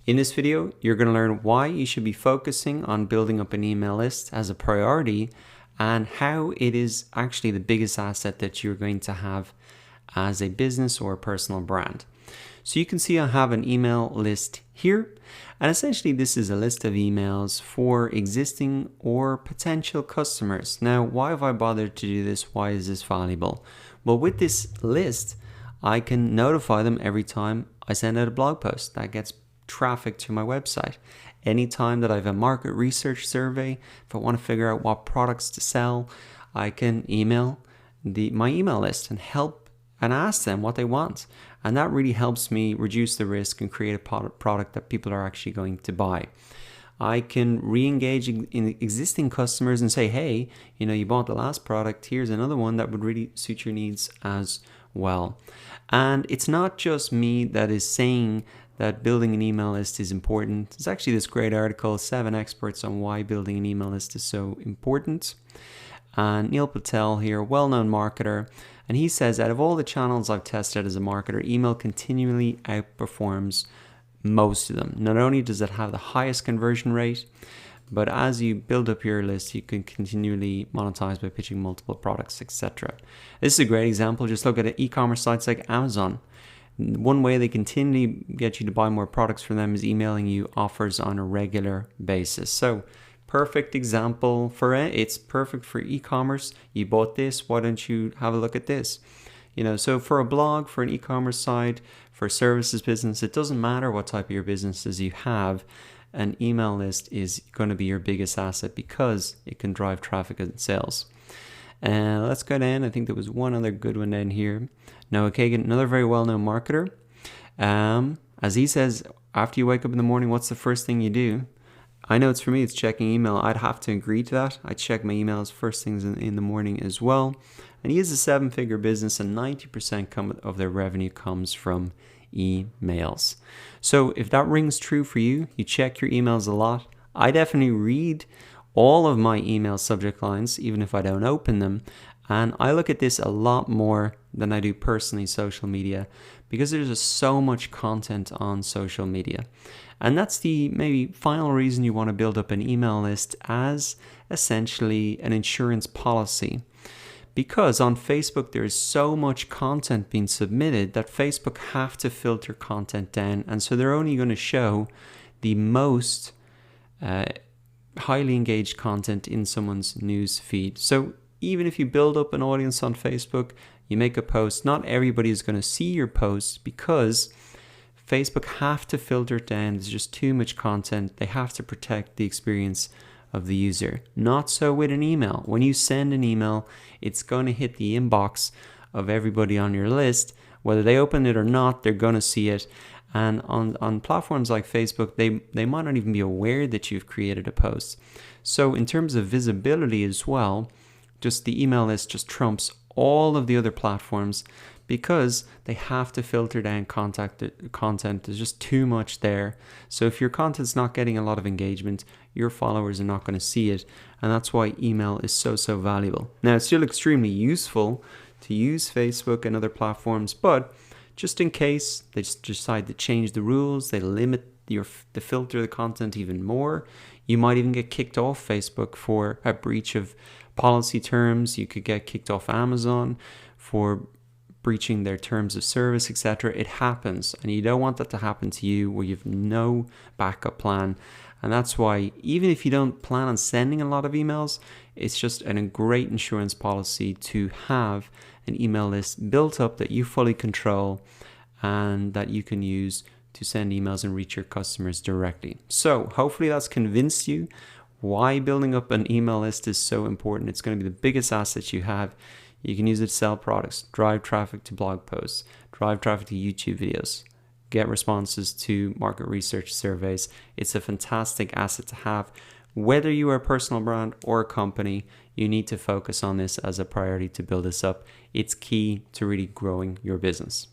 In this video, you're going to learn why you should be focusing on building up an email list as a priority and how it is actually the biggest asset that you're going to have as a business or a personal brand. So you can see I have an email list here, and essentially this is a list of emails for existing or potential customers. Now, why have I bothered to do this? Why is this valuable? Well, with this list, I can notify them every time I send out a blog post that gets traffic to my website. Anytime that I have a market research survey, if I want to figure out what products to sell, I can email my email list and help and ask them what they want. And that really helps me reduce the risk and create a product that people are actually going to buy. I can re-engage in existing customers and say, hey, you bought the last product, here's another one that would really suit your needs as well. And it's not just me that is saying that building an email list is important. There's actually this great article, 7 experts on why building an email list is so important. And Neil Patel here, well-known marketer, and he says, out of all the channels I've tested as a marketer, email continually outperforms most of them. Not only does it have the highest conversion rate, but as you build up your list, you can continually monetize by pitching multiple products, etc. This is a great example. Just look at e-commerce sites like Amazon. One way they continually get you to buy more products from them is emailing you offers on a regular basis. So perfect example for it. It's perfect for e-commerce. You bought this, why don't you have a look at this? So for a blog, for an e-commerce site, for a services business, it doesn't matter what type of your businesses you have. An email list is going to be your biggest asset because it can drive traffic and sales. Let's go down. I think there was one other good one down here. Noah Kagan, another very well-known marketer. As he says, after you wake up in the morning, what's the first thing you do? I know it's for me, it's checking email. I'd have to agree to that. I check my emails first things in the morning as well. And he is a 7-figure business, and 90% of their revenue comes from emails. So if that rings true for you, you check your emails a lot. I definitely read all of my email subject lines, even if I don't open them. And I look at this a lot more than I do personally social media, because there's just so much content on social media. And that's the maybe final reason you want to build up an email list as essentially an insurance policy. Because on Facebook, there is so much content being submitted that Facebook have to filter content down. And so they're only going to show the most highly engaged content in someone's news feed. So even if you build up an audience on Facebook, you make a post, not everybody is going to see your post because Facebook have to filter it down. There's just too much content. They have to protect the experience of the user. Not so with an email. When you send an email, it's going to hit the inbox of everybody on your list. Whether they open it or not, they're going to see it. And on platforms like Facebook, they might not even be aware that you've created a post. So in terms of visibility as well, just the email list just trumps all of the other platforms because they have to filter down content. There's just too much there. So if your content's not getting a lot of engagement, your followers are not going to see it. And that's why email is so valuable. Now, it's still extremely useful to use Facebook and other platforms, but just in case they just decide to change the rules, they limit the filter the content even more, you might even get kicked off Facebook for a breach of policy terms. You could get kicked off Amazon for breaching their terms of service, etc. It happens, and you don't want that to happen to you where you've no backup plan. And that's why even if you don't plan on sending a lot of emails, it's just a great insurance policy to have an email list built up that you fully control and that you can use to send emails and reach your customers directly. So hopefully that's convinced you why building up an email list is so important. It's going to be the biggest asset you have. You can use it to sell products, drive traffic to blog posts, drive traffic to YouTube videos, get responses to market research surveys. It's a fantastic asset to have. Whether you are a personal brand or a company, you need to focus on this as a priority to build this up. It's key to really growing your business.